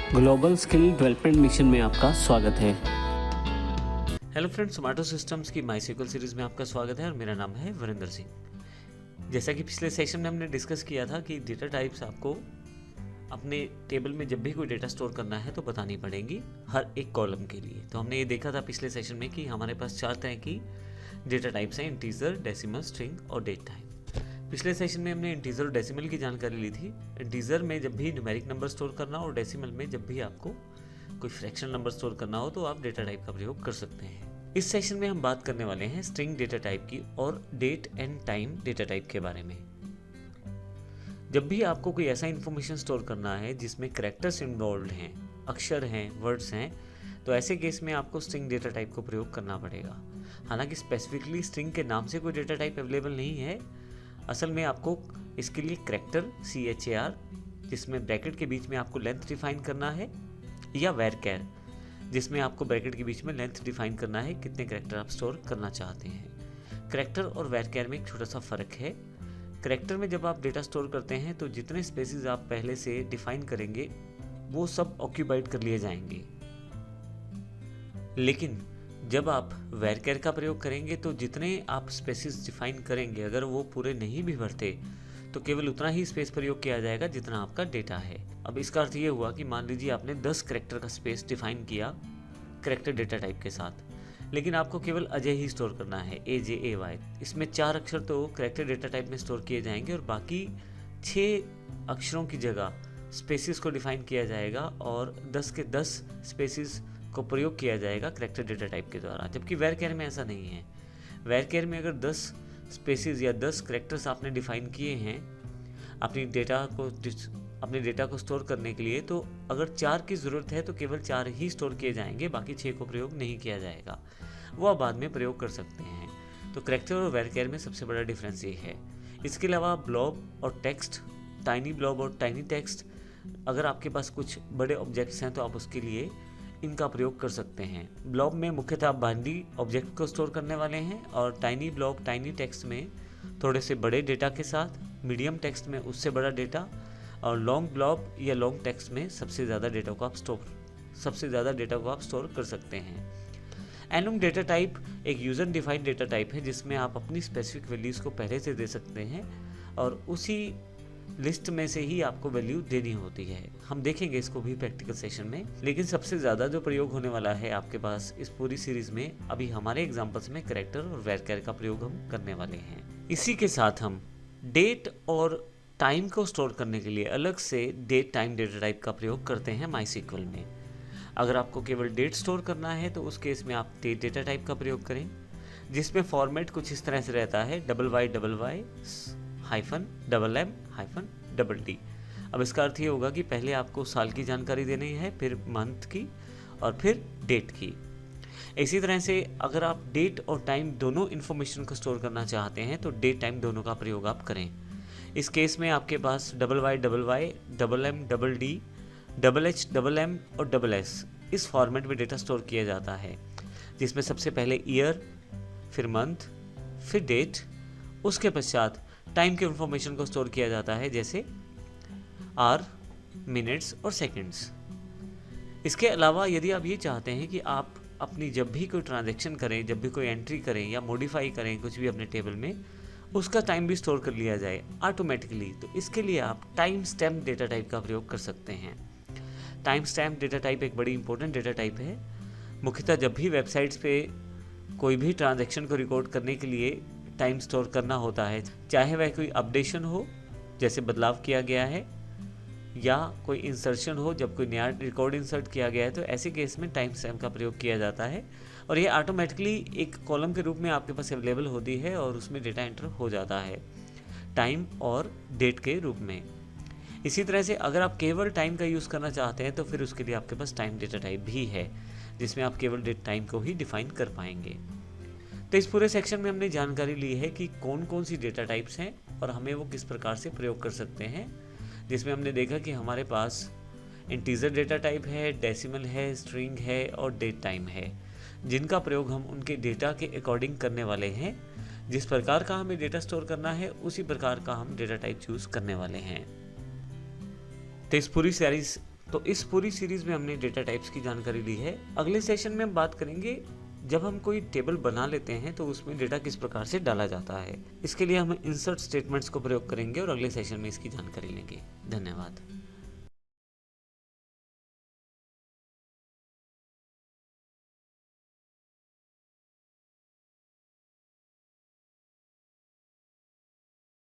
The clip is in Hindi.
ग्लोबल स्किल डेवलपमेंट मिशन में आपका स्वागत है। हेलो फ्रेंड्स, जोमैटो सिस्टम्स की माईसीक्वल सीरीज़ में आपका स्वागत है और मेरा नाम है वरिंदर सिंह। जैसा कि पिछले सेशन में हमने डिस्कस किया था कि डेटा टाइप्स आपको अपने टेबल में जब भी कोई डेटा स्टोर करना है तो बतानी पड़ेगी हर एक कॉलम के लिए। तो हमने ये देखा था पिछले सेशन में कि हमारे पास 4 तरह की डेटा टाइप्स हैं: इंटीजर, डेसिमल, स्ट्रिंग और डेट टाइप। पिछले सेशन में हमने इंटीजर और डेसिमल की जानकारी ली थी। इंटीजर में जब भी न्यूमेरिक नंबर स्टोर करना और डेसिमल में जब भी आपको कोई फ्रैक्शन नंबर स्टोर करना हो तो आप डेटा टाइप का प्रयोग कर सकते हैं। इस सेशन में हम बात करने वाले हैं स्ट्रिंग डेटा टाइप की और date and time data type के बारे में। जब भी आपको कोई ऐसा इंफॉर्मेशन स्टोर करना है जिसमें कैरेक्टर्स इन्वॉल्व हैं, अक्षर हैं, वर्ड्स हैं, तो ऐसे केस में आपको स्ट्रिंग डेटा टाइप को प्रयोग करना पड़ेगा। हालांकि स्पेसिफिकली स्ट्रिंग के नाम से कोई डेटा टाइप अवेलेबल नहीं है। असल में आपको इसके लिए कैरेक्टर CHAR, जिसमें ब्रैकेट के बीच में आपको लेंथ डिफाइन करना है, या varchar, जिसमें आपको ब्रैकेट के बीच में लेंथ डिफाइन करना है कितने कैरेक्टर आप स्टोर करना चाहते हैं। कैरेक्टर और varchar में एक छोटा सा फ़र्क है। कैरेक्टर में जब आप डेटा स्टोर करते हैं तो जितने स्पेसेस आप पहले से डिफाइन करेंगे वो सब ऑक्यूपाइड कर लिए जाएंगे, लेकिन जब आप varchar का प्रयोग करेंगे तो जितने आप स्पेसेस डिफाइन करेंगे अगर वो पूरे नहीं भी भरते तो केवल उतना ही स्पेस प्रयोग किया जाएगा जितना आपका डेटा है। अब इसका अर्थ ये हुआ कि मान लीजिए आपने 10 कैरेक्टर का स्पेस डिफाइन किया कैरेक्टर डेटा टाइप के साथ, लेकिन आपको केवल अजय ही स्टोर करना है, AJAY। इसमें 4 अक्षर तो कैरेक्टर डेटा टाइप में स्टोर किए जाएंगे और बाकी 6 अक्षरों की जगह स्पेसिस को डिफाइन किया जाएगा और 10 के 10 स्पेसिस को प्रयोग किया जाएगा कैरेक्टर डेटा टाइप के द्वारा। जबकि varchar में ऐसा नहीं है। varchar में अगर 10 स्पेसिस या 10 कैरेक्टर्स आपने डिफाइन किए हैं अपने डेटा को स्टोर करने के लिए, तो अगर 4 की ज़रूरत है तो केवल 4 ही स्टोर किए जाएंगे, बाकी 6 को प्रयोग नहीं किया जाएगा। वो आप बाद में प्रयोग कर सकते हैं। तो कैरेक्टर और varchar में सबसे बड़ा डिफरेंस ये है। इसके अलावा ब्लॉब और टेक्स्ट, टाइनी ब्लॉब और टाइनी टेक्स्ट, अगर आपके पास कुछ बड़े ऑब्जेक्ट्स हैं तो आप उसके लिए इनका प्रयोग कर सकते हैं। ब्लॉब में मुख्यतः आप बाइनरी ऑब्जेक्ट को स्टोर करने वाले हैं और टाइनी ब्लॉब टाइनी टेक्स्ट में थोड़े से बड़े डेटा के साथ, मीडियम टेक्स्ट में उससे बड़ा डेटा, और लॉन्ग ब्लॉब या लॉन्ग टेक्स्ट में सबसे ज़्यादा डेटा को आप स्टोर कर सकते हैं। एनम डेटा टाइप एक यूज़र डिफाइंड डेटा टाइप है जिसमें आप अपनी स्पेसिफिक वैल्यूज़ को पहले से दे सकते हैं और उसी लिस्ट में से ही आपको वैल्यू देनी होती है। हम देखेंगे इसको भी प्रैक्टिकल सेशन में, लेकिन सबसे ज़्यादा जो प्रयोग होने वाला है आपके पास इस पूरी सीरीज़ में, अभी हमारे एग्जाम्पल्स में कैरेक्टर और varchar का प्रयोग हम करने वाले हैं। इसी के साथ हम डेट और टाइम को स्टोर करने के लिए अलग से डेट टाइम डेटा टाइप का प्रयोग करते हैं माईसीक्वल में। अगर आपको केवल डेट स्टोर करना है तो उस केस में आप डेट डेटा टाइप का प्रयोग करें, जिसमें फॉर्मेट कुछ इस तरह से रहता है: YYY -MM-DD। अब इसका अर्थ ये होगा कि पहले आपको साल की जानकारी देनी है, फिर मंथ की और फिर डेट की। इसी तरह से अगर आप डेट और टाइम दोनों इन्फॉर्मेशन को स्टोर करना चाहते हैं तो डेट टाइम दोनों का प्रयोग आप करें। इस केस में आपके पास YYY, MM-DD, HM और SS इस फॉर्मेट में डेटा स्टोर किया जाता है, जिसमें सबसे पहले ईयर, फिर मंथ, फिर डेट, उसके पश्चात टाइम के इन्फॉर्मेशन को स्टोर किया जाता है, जैसे आवर, मिनट्स और सेकंड्स। इसके अलावा यदि आप ये चाहते हैं कि आप अपनी जब भी कोई ट्रांजैक्शन करें, जब भी कोई एंट्री करें या मॉडिफाई करें कुछ भी अपने टेबल में, उसका टाइम भी स्टोर कर लिया जाए ऑटोमेटिकली, तो इसके लिए आप टाइम स्टैम्प डेटा टाइप का प्रयोग कर सकते हैं। टाइम स्टैम्प डेटा टाइप एक बड़ी इंपॉर्टेंट डेटा टाइप है। मुख्यतः जब भी वेबसाइट्स पे कोई भी ट्रांजैक्शन को रिकॉर्ड करने के लिए टाइम स्टोर करना होता है, चाहे वह कोई अपडेशन हो, जैसे बदलाव किया गया है, या कोई इंसर्शन हो, जब कोई नया रिकॉर्ड इंसर्ट किया गया है, तो ऐसे केस में टाइम स्टैम्प का प्रयोग किया जाता है और ये ऑटोमेटिकली एक कॉलम के रूप में आपके पास अवेलेबल होती है और उसमें डेटा एंटर हो जाता है टाइम और डेट के रूप में। इसी तरह से अगर आप केवल टाइम का यूज़ करना चाहते हैं तो फिर उसके लिए आपके पास टाइम डेटा टाइप भी है, जिसमें आप केवल डेट टाइम को ही डिफाइन कर पाएंगे। तो इस पूरे सेक्शन में हमने जानकारी ली है कि कौन कौन सी डेटा टाइप्स हैं और हमें वो किस प्रकार से प्रयोग कर सकते हैं, जिसमें हमने देखा कि हमारे पास इंटीजर डेटा टाइप है, डेसिमल है, स्ट्रिंग है और डेट टाइम है, जिनका प्रयोग हम उनके डेटा के अकॉर्डिंग करने वाले हैं। जिस प्रकार का हमें डेटा स्टोर करना है उसी प्रकार का हम डेटा टाइप चूज़ करने वाले हैं। तो इस पूरी सीरीज तो इस पूरी सीरीज में हमने डेटा टाइप्स की जानकारी ली है। अगले सेशन में हम बात करेंगे जब हम कोई टेबल बना लेते हैं तो उसमें डेटा किस प्रकार से डाला जाता है। इसके लिए हम इंसर्ट स्टेटमेंट्स को प्रयोग करेंगे और अगले सेशन में इसकी जानकारी लेंगे। धन्यवाद।